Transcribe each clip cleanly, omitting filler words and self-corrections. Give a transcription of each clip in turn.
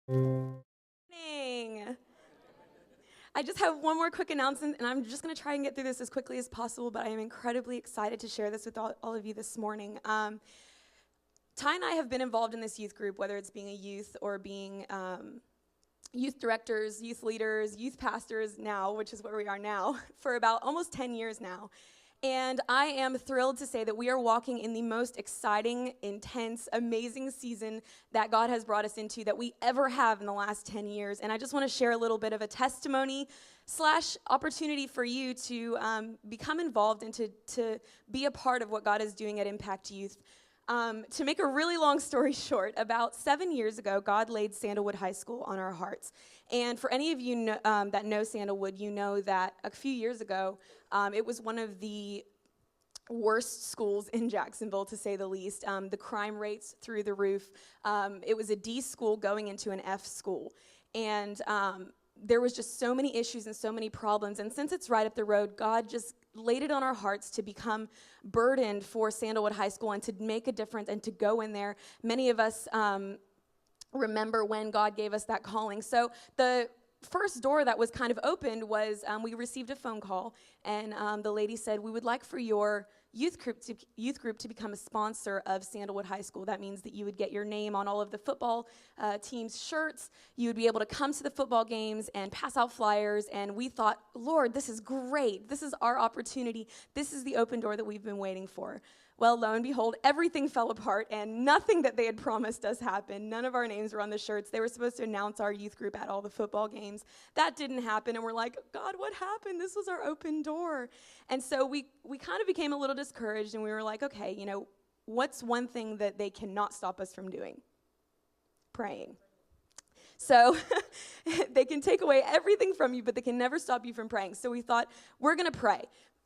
Morning. I just have one more quick announcement, and I'm just going to try and get through this as quickly as possible, but I am incredibly excited to share this with all of you this morning. Ty and I have been involved in this youth group, whether it's being a youth or being youth directors, youth leaders, youth pastors now, which is where we are now, for about almost 10 years now. And I am thrilled to say that we are walking in the most exciting, intense, amazing season that God has brought us into that we ever have in the last 10 years. And I just want to share a little bit of a testimony / opportunity for you to become involved and to be a part of what God is doing at Impact Youth. To make a really long story short, about 7 years ago, God laid Sandalwood High School on our hearts. And for any of you that know Sandalwood, you know that a few years ago, it was one of the worst schools in Jacksonville, to say the least. The crime rates through the roof. It was a D school going into an F school. And there was just so many issues and so many problems. And since it's right up the road, God just laid it on our hearts to become burdened for Sandalwood High School and to make a difference and to go in there. Many of us remember when God gave us that calling. So the first door that was kind of opened was we received a phone call, and the lady said, "We would like for your youth group to become a sponsor of Sandalwood High School." That means that you would get your name on all of the football team's shirts. You would be able to come to the football games and pass out flyers. And we thought, Lord, this is great. This is our opportunity. This is the open door that we've been waiting for. Well, lo and behold, everything fell apart, and nothing that they had promised us happened. None of our names were on the shirts. They were supposed to announce our youth group at all the football games. That didn't happen, and we're like, God, what happened? This was our open door. And so we kind of became a little discouraged, and we were like, okay, what's one thing that they cannot stop us from doing? Praying. So they can take away everything from you, but they can never stop you from praying. So we thought, we're going to pray.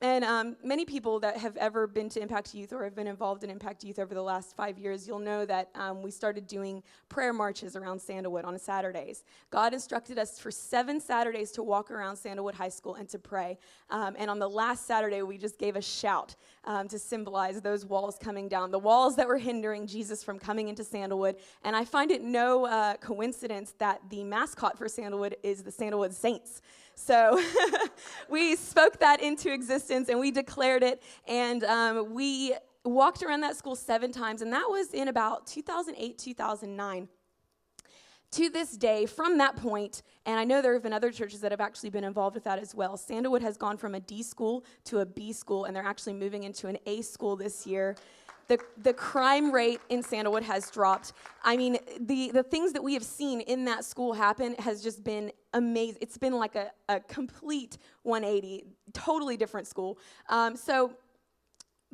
And many people that have ever been to Impact Youth or have been involved in Impact Youth over the last 5 years, you'll know that we started doing prayer marches around Sandalwood on Saturdays. God instructed us for 7 Saturdays to walk around Sandalwood High School and to pray. And on the last Saturday, we just gave a shout to symbolize those walls coming down, the walls that were hindering Jesus from coming into Sandalwood. And I find it no coincidence that the mascot for Sandalwood is the Sandalwood Saints. So we spoke that into existence, and we declared it, and we walked around that school 7 times, and that was in about 2008, 2009. To this day, from that point, and I know there have been other churches that have actually been involved with that as well, Sandalwood has gone from a D school to a B school, and they're actually moving into an A school this year. The crime rate in Sandalwood has dropped. I mean, the things that we have seen in that school happen has just been amazing. It's been like a complete 180, totally different school. So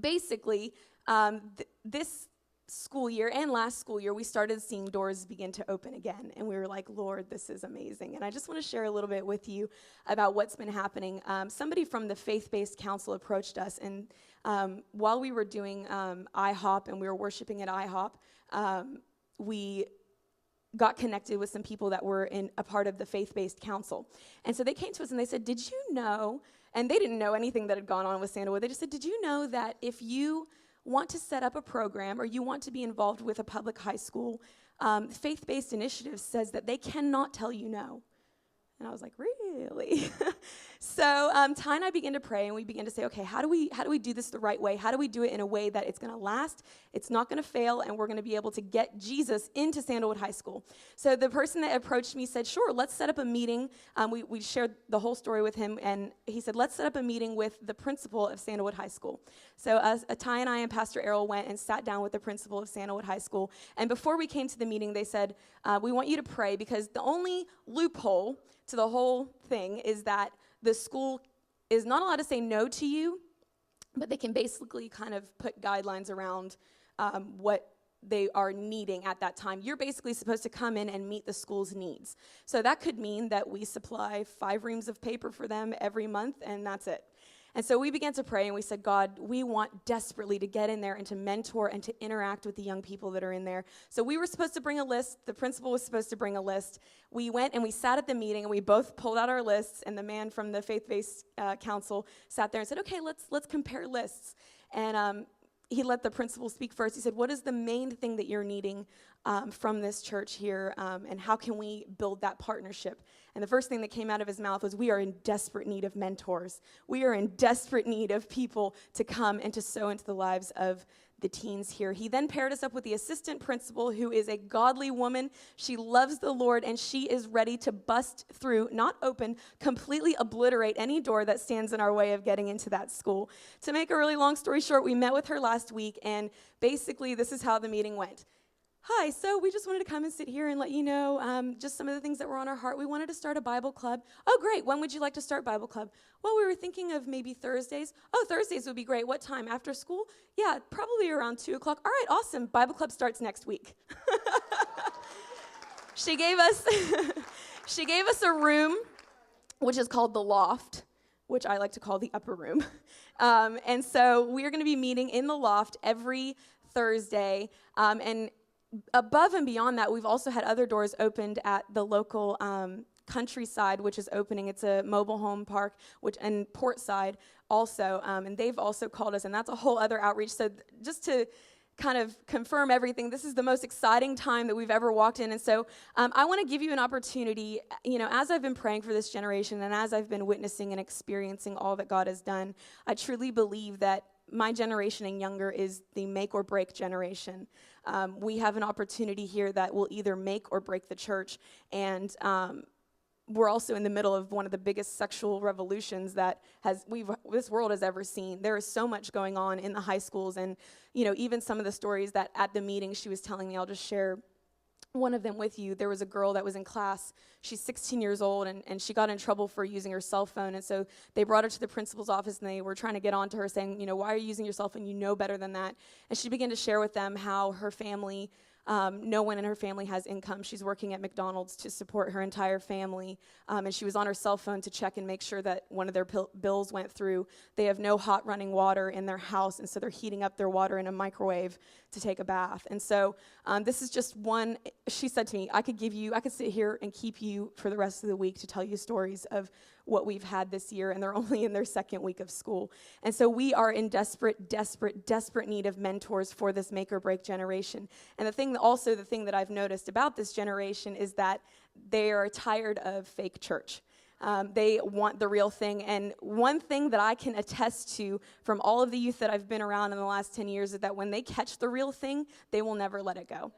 basically, this school year and last school year, we started seeing doors begin to open again. And we were like, Lord, this is amazing. And I just want to share a little bit with you about what's been happening. Somebody from the faith-based council approached us, and while we were doing IHOP and we were worshiping at IHOP, we got connected with some people that were in a part of the faith-based council. And so they came to us and they said, did you know, and they didn't know anything that had gone on with Sandalwood, they just said, did you know that if you want to set up a program or you want to be involved with a public high school, faith-based initiative says that they cannot tell you no? And I was like, really? So Ty and I began to pray, and we began to say, okay, how do we do this the right way? How do we do it in a way that it's going to last, it's not going to fail, and we're going to be able to get Jesus into Sandalwood High School? So the person that approached me said, sure, let's set up a meeting. We shared the whole story with him, and he said, let's set up a meeting with the principal of Sandalwood High School. So Ty and I and Pastor Errol went and sat down with the principal of Sandalwood High School, and before we came to the meeting, they said, we want you to pray, because the only loophole to the whole thing is that the school is not allowed to say no to you, but they can basically kind of put guidelines around what they are needing at that time. You're basically supposed to come in and meet the school's needs. So that could mean that we supply 5 reams of paper for them every month, and that's it. And so we began to pray, and we said, God, we want desperately to get in there and to mentor and to interact with the young people that are in there. So we were supposed to bring a list. The principal was supposed to bring a list. We went and we sat at the meeting, and we both pulled out our lists, and the man from the faith-based council sat there and said, okay, let's compare lists. And he let the principal speak first. He said, what is the main thing that you're needing from this church here, and how can we build that partnership? And the first thing that came out of his mouth was, we are in desperate need of mentors. We are in desperate need of people to come and to sow into the lives of the teens here. He then paired us up with the assistant principal, who is a godly woman. She loves the Lord, and she is ready to bust through, not open, completely obliterate any door that stands in our way of getting into that school. To make a really long story short, we met with her last week, and basically this is how the meeting went. Hi, so we just wanted to come and sit here and let you know just some of the things that were on our heart. We wanted to start a Bible club. Oh, great. When would you like to start Bible club? Well, we were thinking of maybe Thursdays. Oh, Thursdays would be great. What time? After school? Yeah, probably around 2 o'clock. All right, awesome. Bible club starts next week. She gave us a room, which is called the loft, which I like to call the upper room. And so we're going to be meeting in the loft every Thursday, and above and beyond that, we've also had other doors opened at the local Countryside, which is opening. It's a mobile home park, and Portside also, and they've also called us, and that's a whole other outreach. So just to kind of confirm everything, this is the most exciting time that we've ever walked in. And so I want to give you an opportunity, as I've been praying for this generation and as I've been witnessing and experiencing all that God has done, I truly believe that my generation and younger is the make or break generation. We have an opportunity here that will either make or break the church, and we're also in the middle of one of the biggest sexual revolutions that this world has ever seen. There is so much going on in the high schools, and even some of the stories that at the meeting she was telling me, I'll just share one of them with you. There was a girl that was in class. She's 16 years old, and she got in trouble for using her cell phone. And so they brought her to the principal's office, and they were trying to get on to her saying, why are you using your cell phone? You know better than that. And she began to share with them how her family, no one in her family has income. She's working at McDonald's to support her entire family. And she was on her cell phone to check and make sure that one of their bills went through. They have no hot running water in their house, and so they're heating up their water in a microwave to take a bath. And so this is just one. She said to me, I could sit here and keep you for the rest of the week to tell you stories of what we've had this year, and they're only in their second week of school. And so we are in desperate need of mentors for this make or break generation. And the thing that I've noticed about this generation is that they are tired of fake church. They want the real thing. And one thing that I can attest to from all of the youth that I've been around in the last 10 years is that when they catch the real thing, they will never let it go.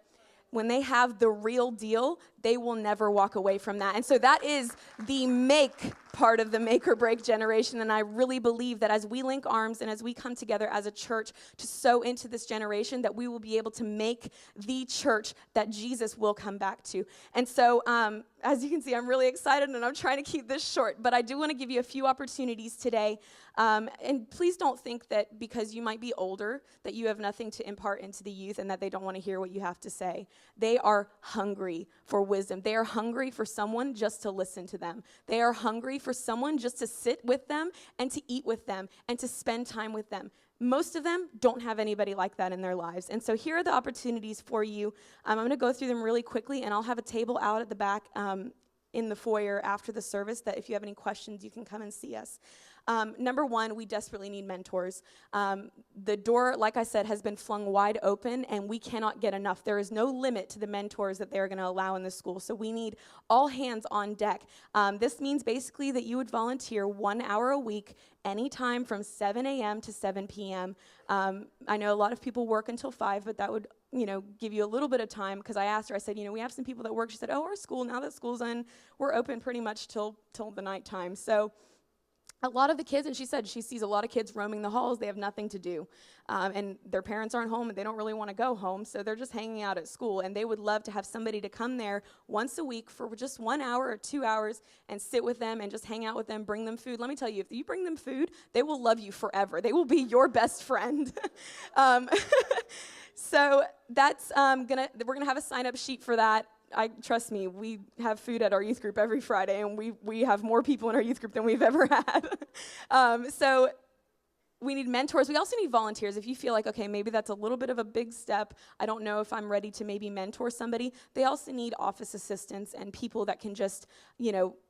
When they have the real deal, they will never walk away from that. And so that is the make part of the make or break generation. And I really believe that as we link arms and as we come together as a church to sow into this generation, that we will be able to make the church that Jesus will come back to. And so as you can see, I'm really excited, and I'm trying to keep this short, but I do want to give you a few opportunities today. And please don't think that because you might be older that you have nothing to impart into the youth and that they don't want to hear what you have to say. They are hungry for wisdom. They are hungry for someone just to listen to them. They are hungry for someone just to sit with them and to eat with them and to spend time with them. Most of them don't have anybody like that in their lives. And so here are the opportunities for you. I'm going to go through them really quickly, and I'll have a table out at the back in the foyer after the service that if you have any questions, you can come and see us. Number one, we desperately need mentors. The door, like I said, has been flung wide open, and we cannot get enough. There is no limit to the mentors that they're going to allow in the school, so we need all hands on deck. This means basically that you would volunteer 1 hour a week, anytime from 7 a.m. to 7 p.m. I know a lot of people work until 5, but that would give you a little bit of time, because I asked her, I said, we have some people that work. She said, our school, now that school's in, we're open pretty much till the nighttime. So a lot of the kids, and she said she sees a lot of kids roaming the halls. They have nothing to do, and their parents aren't home, and they don't really want to go home, so they're just hanging out at school, and they would love to have somebody to come there once a week for just 1 hour or 2 hours and sit with them and just hang out with them, bring them food. Let me tell you, if you bring them food, they will love you forever. They will be your best friend. So that's we're gonna have a sign-up sheet for that. Trust me, we have food at our youth group every Friday, and we have more people in our youth group than we've ever had. So we need mentors. We also need volunteers. If you feel like, okay, maybe that's a little bit of a big step, I don't know if I'm ready to maybe mentor somebody, they also need office assistants and people that can just,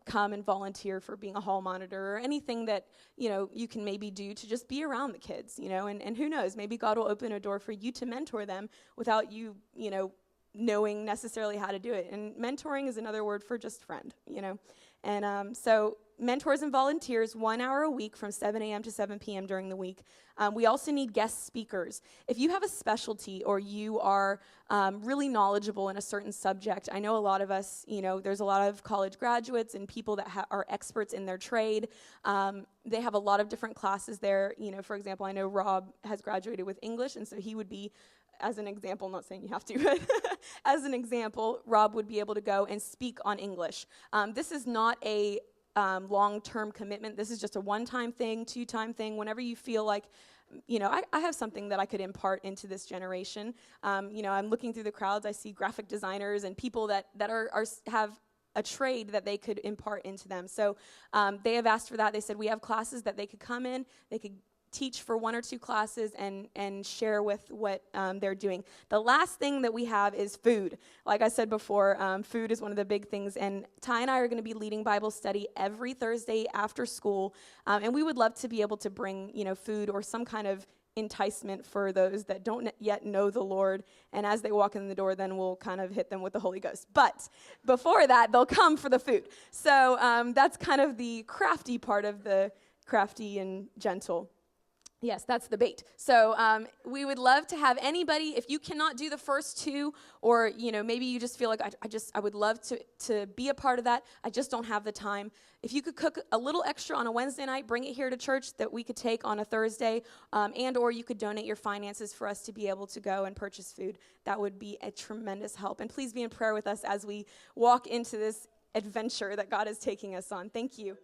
come and volunteer for being a hall monitor or anything that, you can maybe do to just be around the kids, and who knows, maybe God will open a door for you to mentor them without you, knowing necessarily how to do it. And mentoring is another word for just friend, And so mentors and volunteers, 1 hour a week from 7 a.m. to 7 p.m. during the week. We also need guest speakers. If you have a specialty or you are really knowledgeable in a certain subject, I know a lot of us, there's a lot of college graduates and people that are experts in their trade. They have a lot of different classes there. For example, I know Rob has graduated with English, and so he would be, as an example, I'm not saying you have to, but as an example, Rob would be able to go and speak on English. This is not a long-term commitment. This is just a one-time thing, two-time thing. Whenever you feel like, I have something that I could impart into this generation. I'm looking through the crowds. I see graphic designers and people that have a trade that they could impart into them. So they have asked for that. They said we have classes that they could come in. They could teach for 1 or 2 classes and share with what they're doing. The last thing that we have is food. Like I said before, food is one of the big things, and Ty and I are going to be leading Bible study every Thursday after school, and we would love to be able to bring, food or some kind of enticement for those that don't yet know the Lord, and as they walk in the door, then we'll kind of hit them with the Holy Ghost. But before that, they'll come for the food. So that's kind of the crafty part of the crafty and gentle. Yes, that's the bait. So we would love to have anybody, if you cannot do the first 2, or maybe you just feel like I would love to be a part of that. I just don't have the time. If you could cook a little extra on a Wednesday night, bring it here to church that we could take on a Thursday, and or you could donate your finances for us to be able to go and purchase food. That would be a tremendous help. And please be in prayer with us as we walk into this adventure that God is taking us on. Thank you.